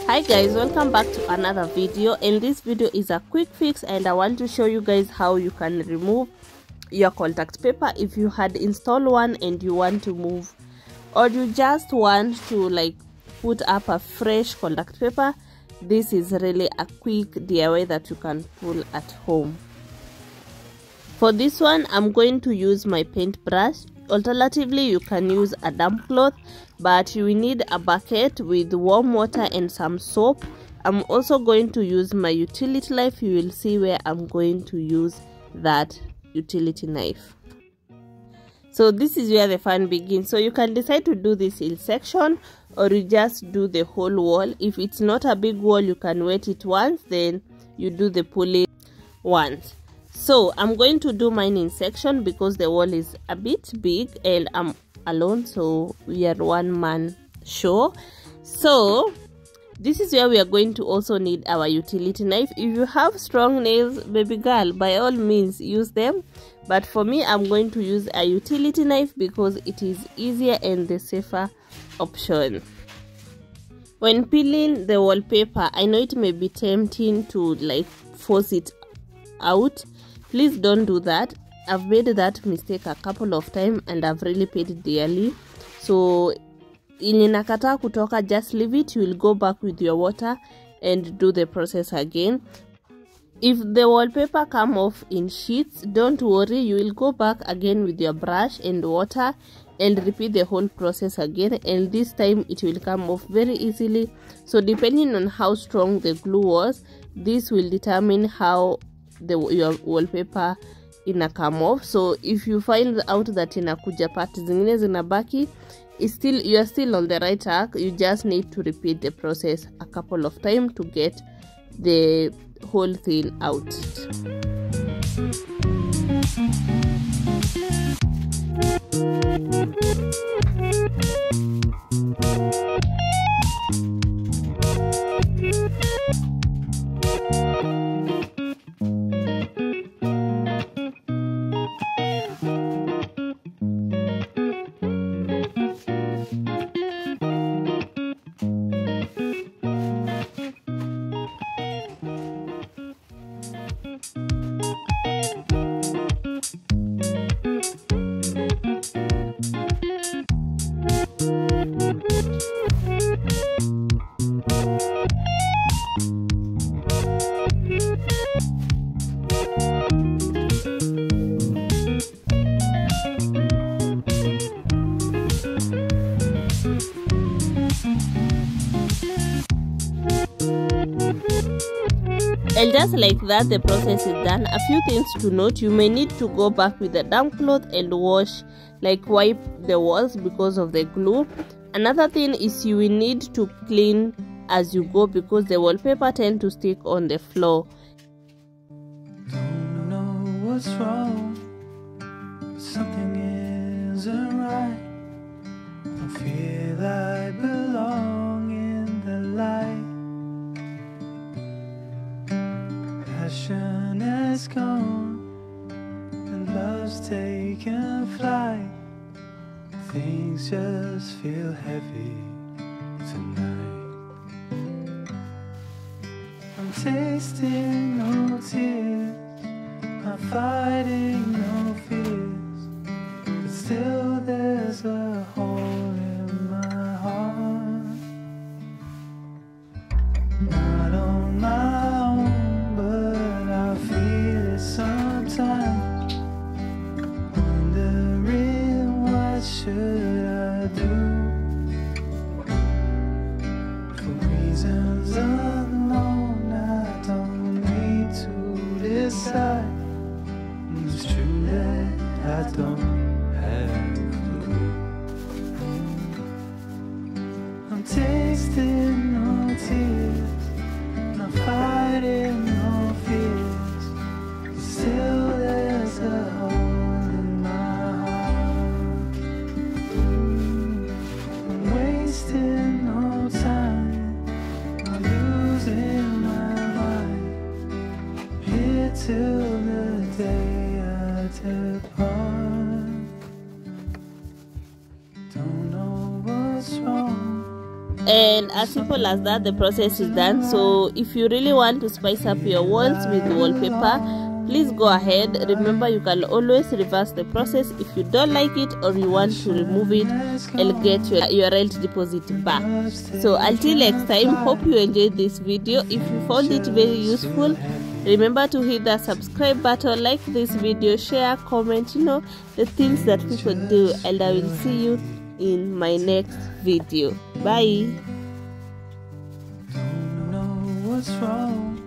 Hi guys, welcome back to another video, and this video is a quick fix and I want to show you guys how you can remove your contact paper if you had installed one and you want to move, or you just want to put up a fresh contact paper. This is really a quick DIY that you can pull at home. For this one, I'm going to use my paintbrush. Alternatively, you can use a damp cloth, but you will need a bucket with warm water and some soap. I'm also going to use my utility knife. You will see where I'm going to use that utility knife. So this is where the fun begins. So you can decide to do this in section, or you just do the whole wall. If it's not a big wall, you can wet it once, then you do the pulling once. So I'm going to do mine in section because the wall is a bit big and I'm alone, so we are one man show. So this is where we are going to also need our utility knife. If you have strong nails, baby girl, by all means use them, but for me, I'm going to use a utility knife because it is easier and the safer option. When peeling the wallpaper, I know it may be tempting to force it out. Please don't do that. I've made that mistake a couple of times and I've really paid dearly. So inakata kutoka, just leave it. You will go back with your water and do the process again. If the wallpaper come off in sheets, don't worry, you will go back again with your brush and water and repeat the whole process again, and this time it will come off very easily. So depending on how strong the glue was, this will determine how your wallpaper ina come off. So if you find out that inakuja part zingine zinabaki, you are still on the right track. You just need to repeat the process a couple of times to get the whole thing out. And just like that, the process is done. A few things to note: you may need to go back with a damp cloth and wipe the walls because of the glue. Another thing is you will need to clean as you go because the wallpaper tend to stick on the floor. Don't know what's wrong, something isn't right. I feel I belong in the light. Passion has gone and love's taken flight. Things just feel heavy tonight. I'm tasting no tears, I'm fighting no fears, but still there's a hole in my heart. Not on my own, but I feel it sometimes, wondering what should I do. For reasons unknown, I don't need to decide. It's true that I don't have a clue. I'm tasting no tears, not fighting no fears, still there's a hole in my heart. I'm wasting no time on you. And as simple as that, the process is done. So if you really want to spice up your walls with wallpaper, please go ahead. Remember, you can always reverse the process if you don't like it or you want to remove it and get your rent deposit back. So until next time, hope you enjoyed this video. If you found it very useful, remember to hit the subscribe button, like this video, share, comment, the things that people do, and I will see you in my next video. Bye. Don't know what's wrong.